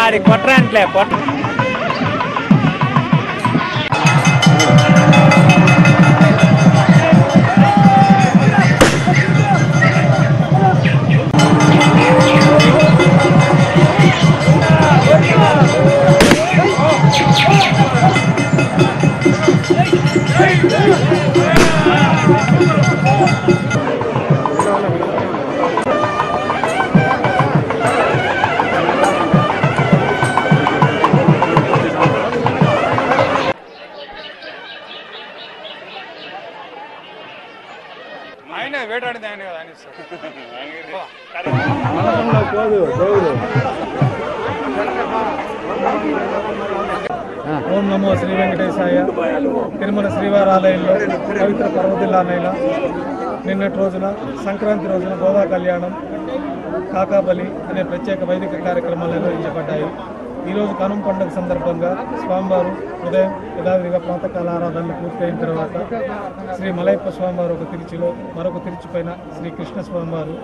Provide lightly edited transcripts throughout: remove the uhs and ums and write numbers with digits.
అది కొట్టరాంట్లే కొట్ట ఆయన వేటాడింది ఆయన కదా ఓం నమో శ్రీ వెంకటేశాయ. తిరుమల శ్రీవారి ఆలయంలో పవిత్ర పర్వదిల్లానైనా నిన్నటి రోజున సంక్రాంతి రోజున గోదా కళ్యాణం, కాకాబలి అనే ప్రత్యేక వైదిక కార్యక్రమాలు నిర్వహించబడ్డాయి. ఈరోజు కనుమ పండుగ సందర్భంగా స్వామివారు ఉదయం యథావిధిగా ప్రాతకాల ఆరాధనలు పూర్తయిన తర్వాత శ్రీ మలయప్ప స్వామివారు ఒక తిరుచిలో, మరొక తిరుచిపైన శ్రీ కృష్ణ స్వామివారు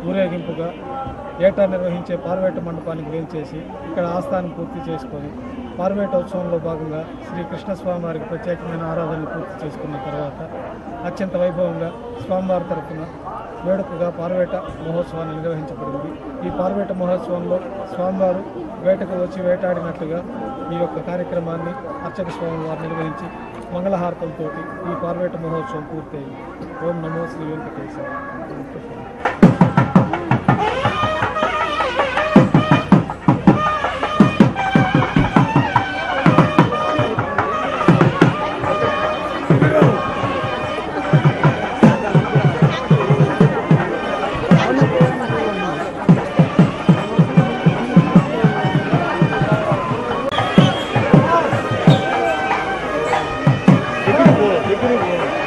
ఊరేగింపుగా ఏటా నిర్వహించే పార్వేట మండపానికి వేంచేసి ఇక్కడ ఆస్థానం పూర్తి చేసుకొని పార్వేట ఉత్సవంలో భాగంగా శ్రీ కృష్ణస్వామి వారికి ప్రత్యేకమైన ఆరాధనలు పూర్తి చేసుకున్న తర్వాత అత్యంత వైభవంగా స్వామివారి తరఫున వేడుకగా పార్వేట మహోత్సవాన్ని నిర్వహించబడింది. ఈ పార్వేట మహోత్సవంలో స్వామివారు వేటకు వచ్చి వేటాడినట్లుగా ఈ యొక్క కార్యక్రమాన్ని అర్చక స్వామివారు నిర్వహించి మంగళహారతులతో ఈ పార్వేట మహోత్సవం పూర్తయింది. ఓం నమో శ్రీ వెంకటేశాయ. Good.